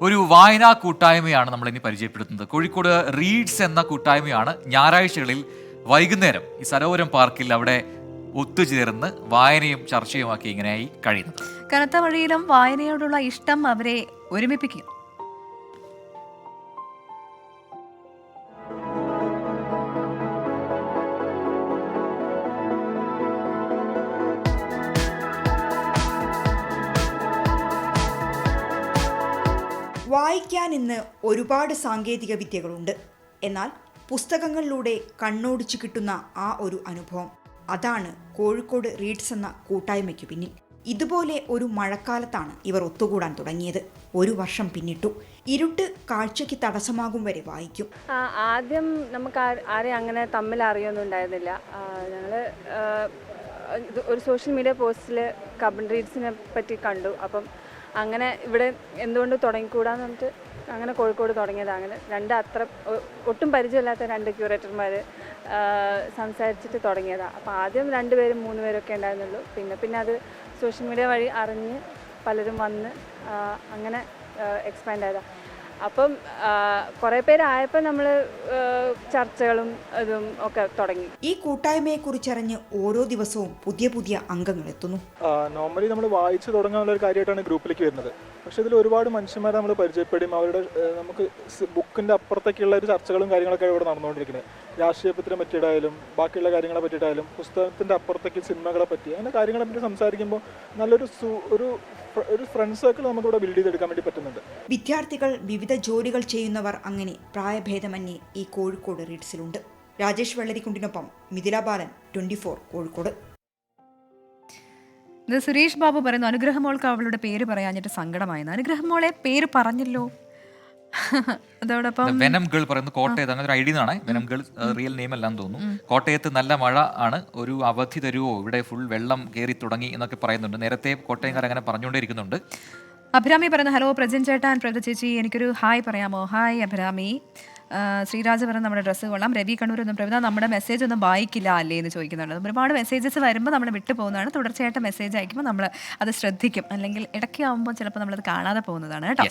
ഒരു വായനാ കൂട്ടായ്മയാണ് നമ്മൾ ഇനി പരിചയപ്പെടുത്തുന്നത്. കോഴിക്കോട് റീഡ്സ് എന്ന കൂട്ടായ്മയാണ് ഞായറാഴ്ചകളിൽ വൈകുന്നേരം ഈ സരോവരം പാർക്കിൽ അവിടെ ഒത്തുചേർന്ന് വായനയും ചർച്ചയുമാക്കി ഇങ്ങനെയായി കഴിയുന്നത്. കനത്ത വഴിയിലും വായനയോടുള്ള ഇഷ്ടം അവരെ ഒരുമിപ്പിക്കും. വായിക്കാൻ ഇന്ന് ഒരുപാട് സാങ്കേതിക വിദ്യകളുണ്ട്. എന്നാൽ പുസ്തകങ്ങളിലൂടെ കണ്ണോടിച്ചു കിട്ടുന്ന ആ ഒരു അനുഭവം, അതാണ് കോഴിക്കോട് റീഡ്സ് എന്ന കൂട്ടായ്മയ്ക്കു പിന്നിൽ. ഇതുപോലെ ഒരു മഴക്കാലത്താണ് ഇവർ ഒത്തുകൂടാൻ തുടങ്ങിയത്. 1 വർഷം പിന്നിട്ടു. ഇരുട്ട് കാഴ്ചയ്ക്ക് തടസ്സമാകും വരെ വായിക്കും. ആദ്യം നമുക്ക് ആരെയും അങ്ങനെ തമ്മിൽ അറിയൊന്നും ഉണ്ടായിരുന്നില്ല. ഞങ്ങൾ ഒരു സോഷ്യൽ മീഡിയ പോസ്റ്റിൽ കബൺ റീഡ്സിനെ പറ്റി കണ്ടു. അപ്പം അങ്ങനെ ഇവിടെ എന്തുകൊണ്ട് തുടങ്ങിക്കൂടാന്ന് പറഞ്ഞിട്ട് അങ്ങനെ കോഴിക്കോട് തുടങ്ങിയതാണ്. അങ്ങനെ ഒട്ടും പരിചയമില്ലാത്ത 2 ക്യൂറേറ്റർമാർ സംസാരിച്ചിട്ട് തുടങ്ങിയതാണ്. അപ്പോൾ ആദ്യം 2 പേരും 3 പേരൊക്കെ ഉണ്ടായിരുന്നുള്ളൂ. പിന്നെ അത് സോഷ്യൽ മീഡിയ വഴി അറിഞ്ഞ് പലരും വന്ന് അങ്ങനെ എക്സ്പാൻഡ് ആയതാണ്. അപ്പം കുറേ പേരായപ്പോൾ നമ്മൾ ചർച്ചകളും ഇതും ഒക്കെ തുടങ്ങി. ഈ കൂട്ടായ്മയെക്കുറിച്ചറിഞ്ഞ് ഓരോ ദിവസവും പുതിയ പുതിയ അംഗങ്ങൾ എത്തുന്നു. നോർമലി നമ്മൾ വായിച്ചു തുടങ്ങാനുള്ള ഒരു കാര്യമായിട്ടാണ് ഗ്രൂപ്പിലേക്ക് വരുന്നത്. പക്ഷേ ഇതിൽ ഒരുപാട് മനുഷ്യന്മാരെ നമ്മൾ പരിചയപ്പെടും. അവരുടെ നമുക്ക് ബുക്കിൻ്റെ അപ്പുറത്തേക്കുള്ള ഒരു ചർച്ചകളും കാര്യങ്ങളൊക്കെ ഇവിടെ നടന്നുകൊണ്ടിരിക്കുന്നത്. രാഷ്ട്രീയത്തിനെ പറ്റിയിട്ടായാലും ബാക്കിയുള്ള കാര്യങ്ങളെ പറ്റിയിട്ടായാലും പുസ്തകത്തിൻ്റെ അപ്പുറത്തേക്ക് സിനിമകളെ പറ്റി അങ്ങനെ കാര്യങ്ങളെ പറ്റി സംസാരിക്കുമ്പോൾ നല്ലൊരു ഒരു ഫ്രണ്ട് സർക്കിൾ നമുക്കിവിടെ ബിൽഡ് ചെയ്തെടുക്കാൻ വേണ്ടി പറ്റുന്നുണ്ട്. വിദ്യാർത്ഥികൾ, വിവിധ ജോലികൾ ചെയ്യുന്നവർ, അങ്ങനെ പ്രായഭേദമന്യേ ഈ കോഴിക്കോട് റീഡ്സിലുണ്ട്. രാജേഷ് വെള്ളരിക്കുണ്ടിനൊപ്പം മിഥില ബാലൻ, 24 കോഴിക്കോട്. ഇത് സുരേഷ് ബാബു പറയുന്നു, അനുഗ്രഹമോൾക്ക് അവളുടെ പേര് പറയാഞ്ഞിട്ട് സങ്കടമായെന്ന്. അനുഗ്രഹമോളെ പേര് പറഞ്ഞല്ലോ. അതോടൊപ്പം വെനം ഗേൾ പറയുന്നു കോട്ടയത്ത്, അങ്ങനെ ഒരു ഐഡിയ ആണ്. വെനം ഗേൾ റിയൽ നെയിം അല്ലാന്ന് തോന്നുന്നു. കോട്ടയത്ത് നല്ല മഴ ആണ്, ഒരു അവധി തരുമോ, ഇവിടെ ഫുൾ വെള്ളം കയറി തുടങ്ങി എന്നൊക്കെ പറയുന്നുണ്ട്. നേരത്തെ കോട്ടയംകാർ അങ്ങനെ പറഞ്ഞുകൊണ്ടേയിരിക്കുന്നുണ്ട്. അഭിരാമി പറയുന്നു, ഹലോ പ്രജൻ ചേട്ടാൻ, പ്രജ ചേച്ചി, എനിക്കൊരു ഹായ് പറയാമോ? ഹായ് അഭിരാമി. ശ്രീരാജ് പറയുന്നത് നമ്മുടെ ഡ്രസ്സ് കൊള്ളാം. രവി കണ്ണൂരൊന്നും പ്രവിധ നമ്മുടെ മെസ്സേജ് ഒന്നും വായിക്കില്ല അല്ലേ എന്ന് ചോദിക്കുന്നുണ്ട്. ഒരുപാട് മെസ്സേജസ് വരുമ്പോൾ നമ്മൾ വിട്ടു പോകുന്നതാണ്. തുടർച്ചയായിട്ട് മെസ്സേജ് അയക്കുമ്പോൾ നമ്മൾ അത് ശ്രദ്ധിക്കും. അല്ലെങ്കിൽ ഇടയ്ക്ക് ആകുമ്പോൾ ചിലപ്പോൾ നമ്മളത് കാണാതെ പോകുന്നതാണ് കേട്ടോ.